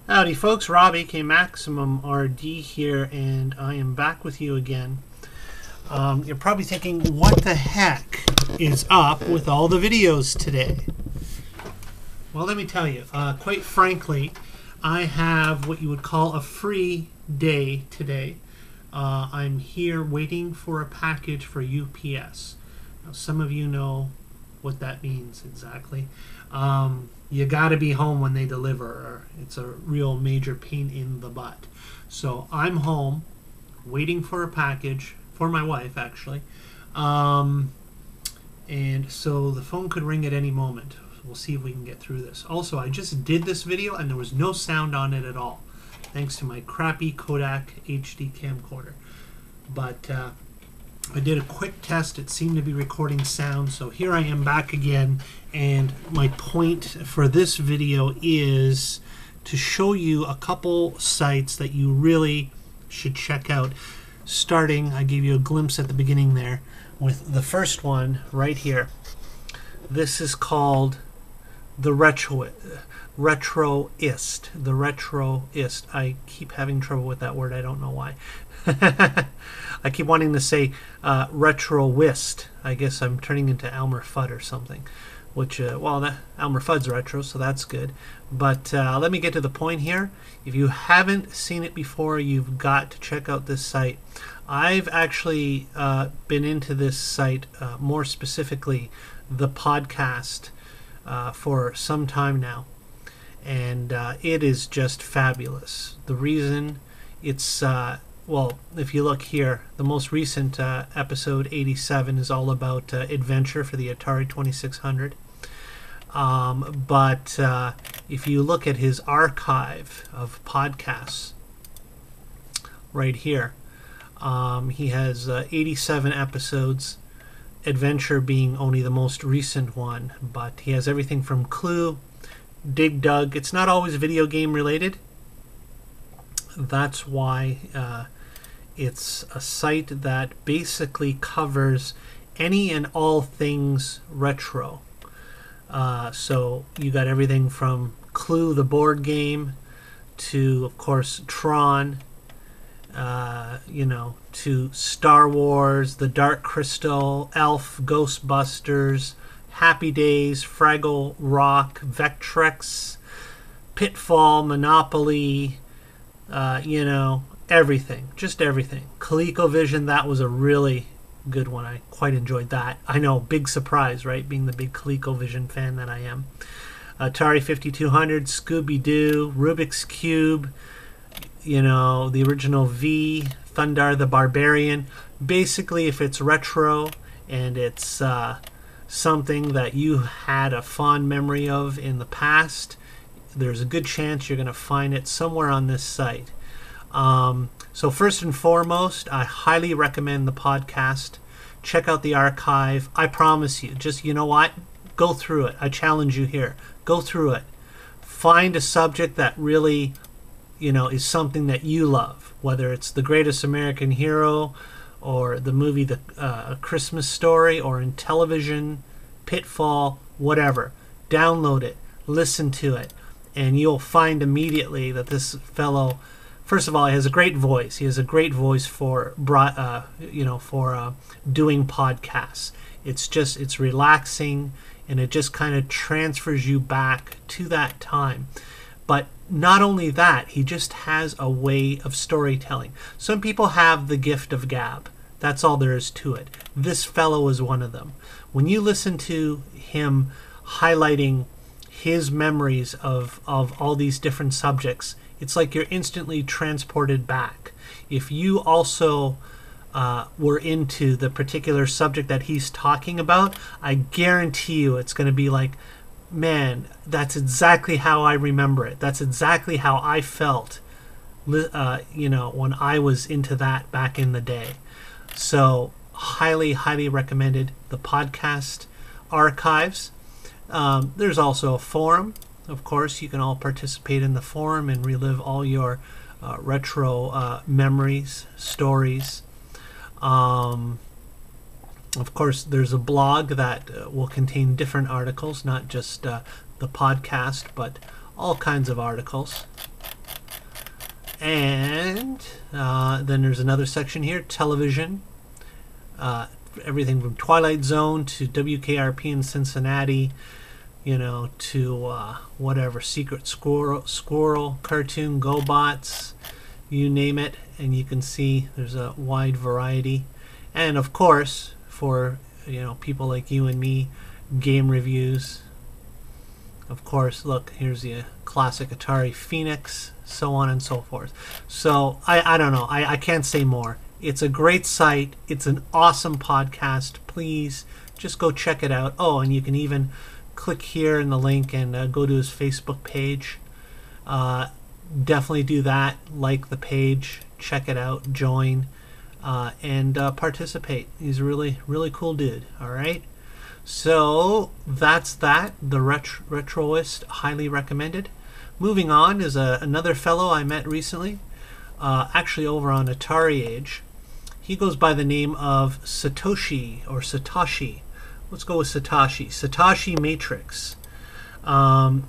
Howdy folks, Rob aka MaximumRD here, and I am back with you again. You're probably thinking, what the heck is up with all the videos today? Well, let me tell you, quite frankly, I have what you would call a free day today. I'm here waiting for a package for UPS. Now, some of you know what that means exactly. You got to be home when they deliver, or it's a real major pain in the butt. So I'm home waiting for a package for my wife, actually. And so the phone could ring at any moment. We'll see if we can get through this. Also, I just did this video and there was no sound on it at all, thanks to my crappy Kodak HD camcorder. But I did a quick test. It seemed to be recording sound, so here I am back again, and my point for this video is to show you a couple sites that you really should check out. Starting, I gave you a glimpse at the beginning there with the first one right here. This is called the Retroist. The Retroist. I keep having trouble with that word. I don't know why. I keep wanting to say Retroist. I guess I'm turning into Elmer Fudd or something. Which, well, Elmer Fudd's retro, so that's good. But let me get to the point here. If you haven't seen it before, you've got to check out this site. I've actually been into this site, more specifically the podcast, for some time now. And it is just fabulous. The reason it's... well, if you look here, the most recent episode 87 is all about adventure for the Atari 2600. But if you look at his archive of podcasts right here, he has 87 episodes, adventure being only the most recent one. But he has everything from Clue, Dig Dug. It's not always video game related. That's why it's a site that basically covers any and all things retro. So you got everything from Clue, the board game, to, of course, Tron, you know, to Star Wars, The Dark Crystal, Elf, Ghostbusters, Happy Days, Fraggle Rock, Vectrex, Pitfall, Monopoly, you know, everything, just everything. ColecoVision, that was a really good one. I quite enjoyed that. I know, big surprise, right? Being the big ColecoVision fan that I am. Atari 5200, Scooby-Doo, Rubik's Cube, you know, the original V, Thundar the Barbarian. Basically, if it's retro and it's something that you had a fond memory of in the past, there's a good chance you're going to find it somewhere on this site. So first and foremost, I highly recommend the podcast. Check out the archive. I promise you, just, you know what? Go through it. I challenge you here. Go through it. Find a subject that really, you know, is something that you love. Whether it's The Greatest American Hero, or the movie A Christmas Story, or in television, Pitfall, whatever. Download it. Listen to it. And you'll find immediately that this fellow... First of all, he has a great voice. He has a great voice for, you know, for doing podcasts. It's relaxing, and it just kind of transfers you back to that time. But not only that, he just has a way of storytelling. Some people have the gift of gab. That's all there is to it. This fellow is one of them. When you listen to him highlighting his memories of all these different subjects, it's like you're instantly transported back. If you also were into the particular subject that he's talking about, I guarantee you it's going to be like, man, that's exactly how I remember it. That's exactly how I felt, you know, when I was into that back in the day. So highly, highly recommended the podcast archives. There's also a forum. Of course, you can all participate in the forum and relive all your retro memories, stories. Of course, there's a blog that will contain different articles, not just the the podcast, but all kinds of articles. And then there's another section here, television. Everything from Twilight Zone to WKRP in Cincinnati, you know, to whatever, Secret Squirrel, Cartoon, GoBots, you name it. And you can see there's a wide variety. And of course, for, you know, people like you and me, game reviews. Of course, look, here's the classic Atari Phoenix, so on and so forth. So I don't know, I can't say more. It's a great site. It's an awesome podcast. Please just go check it out. Oh, and you can even click here in the link and go to his Facebook page. Definitely do that. Like the page, check it out, join, and participate. He's a really, really cool dude. All right. So that's that. The Retroist, highly recommended. Moving on is another fellow I met recently, actually over on Atariage. He goes by the name of Satoshi or Satoshi. Let's go with Satoshi. Satoshi Matrix.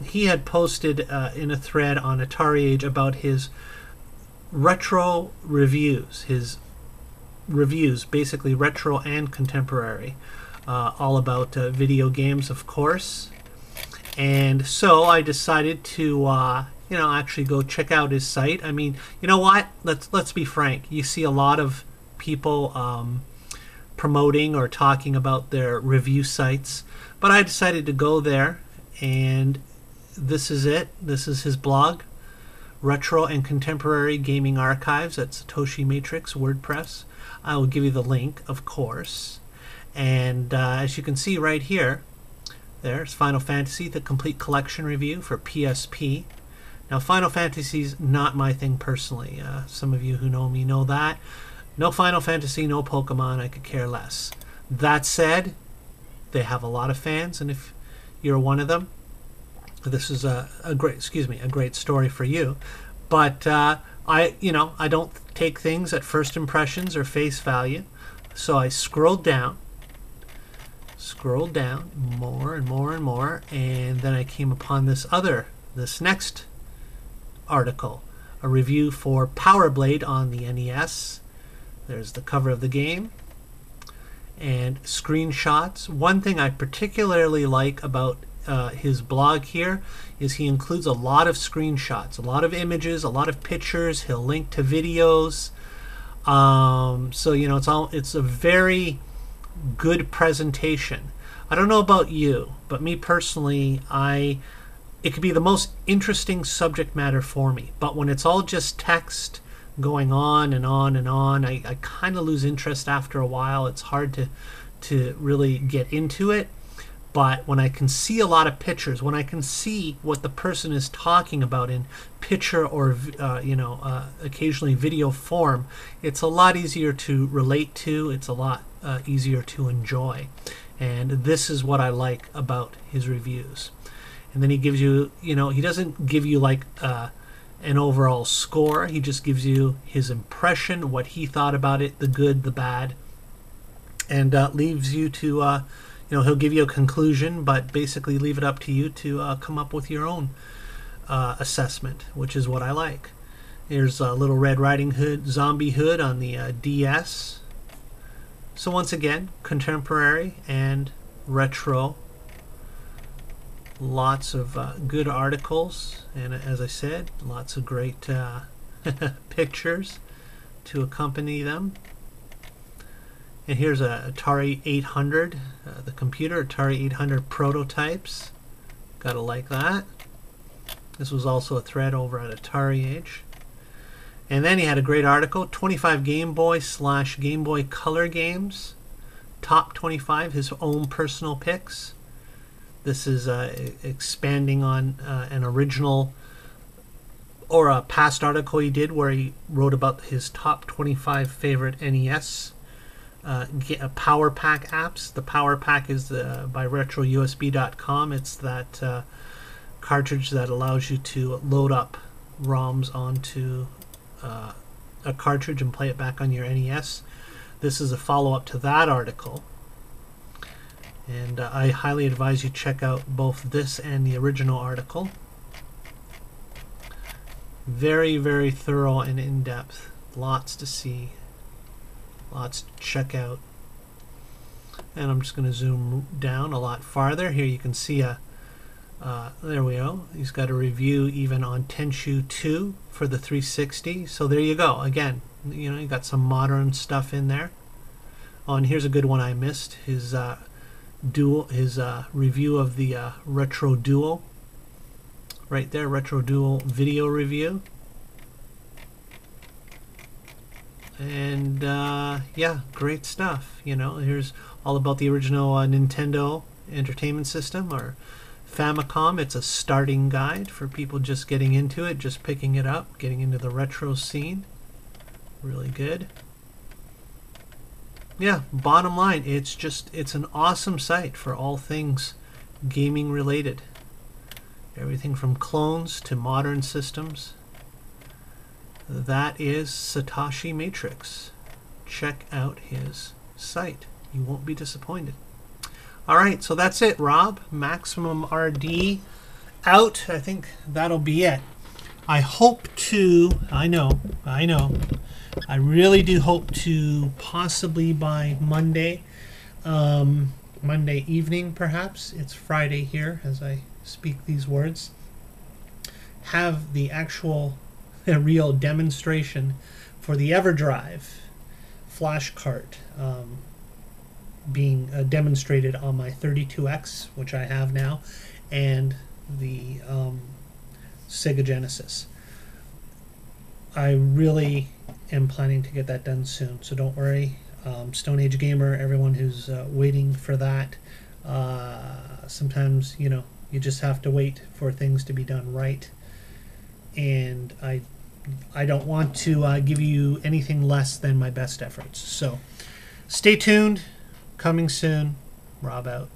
He had posted in a thread on Atariage about his retro reviews. His reviews, basically retro and contemporary. All about video games, of course. And so I decided to, you know, actually go check out his site. I mean, you know what? Let's be frank. You see a lot of people promoting or talking about their review sites, but I decided to go there, and this is it. This is his blog, Retro and Contemporary Gaming Archives at Satoshi Matrix WordPress. I will give you the link, of course. And as you can see right here, there's Final Fantasy, the complete collection review for PSP. Now, Final Fantasy's not my thing personally. Some of you who know me know that. No Final Fantasy, no Pokemon, I could care less. That said, they have a lot of fans, and if you're one of them, this is a great story for you. But I don't take things at first impressions or face value. So I scrolled down more and more and more, and then I came upon this next article, a review for Power Blade on the NES. There's the cover of the game and screenshots. One thing I particularly like about his blog here is he includes a lot of screenshots, a lot of images, a lot of pictures. He'll link to videos. So you know, it's a very good presentation. I don't know about you, but me personally, it could be the most interesting subject matter for me. But when it's all just text going on and on and on, I kind of lose interest after a while. It's hard to really get into it. But when I can see a lot of pictures, when I can see what the person is talking about in picture or occasionally video form, it's a lot easier to relate to. It's a lot easier to enjoy. And this is what I like about his reviews. And then he gives you, he doesn't give you like an overall score. He just gives you his impression, what he thought about it, the good, the bad, and leaves you to, he'll give you a conclusion, but basically leave it up to you to come up with your own assessment, which is what I like. Here's a little Red Riding Hood, Zombie Hood on the DS. So once again, contemporary and retro. Lots of good articles, and as I said, lots of great pictures to accompany them. And here's a Atari 800, the computer, Atari 800 prototypes. Gotta like that. This was also a thread over at Atariage. And then he had a great article, 25 Game Boy / Game Boy Color games, top 25, his own personal picks. This is expanding on an original or a past article he did where he wrote about his top 25 favorite NES Power Pack apps. The Power Pack is by RetroUSB.com. It's that cartridge that allows you to load up ROMs onto a cartridge and play it back on your NES. This is a follow-up to that article. And I highly advise you check out both this and the original article. Very, very thorough and in-depth. Lots to see. Lots to check out. And I'm just going to zoom down a lot farther. Here you can see there we go. He's got a review even on Tenchu 2 for the 360. So there you go. Again, you know, you got some modern stuff in there. Oh, and here's a good one I missed. His review of the Retro Duo. Right there, Retro Duo video review. And yeah, great stuff. You know, here's all about the original Nintendo Entertainment System, or Famicom. It's a starting guide for people just getting into it, just picking it up, getting into the retro scene. Really good. Yeah, bottom line, it's an awesome site for all things gaming related. Everything from clones to modern systems. That is Satoshi Matrix. Check out his site. You won't be disappointed. Alright, so that's it, Rob. MaximumRD out. I think that'll be it. I hope to, I know, I really do hope to possibly by Monday, Monday evening perhaps, it's Friday here as I speak these words, have the actual real demonstration for the EverDrive flash cart being demonstrated on my 32X, which I have now, and the Sega Genesis. I really am planning to get that done soon, so don't worry. Stone Age Gamer, everyone who's waiting for that, sometimes, you know, you just have to wait for things to be done right, and I don't want to give you anything less than my best efforts. So stay tuned, coming soon. Rob out.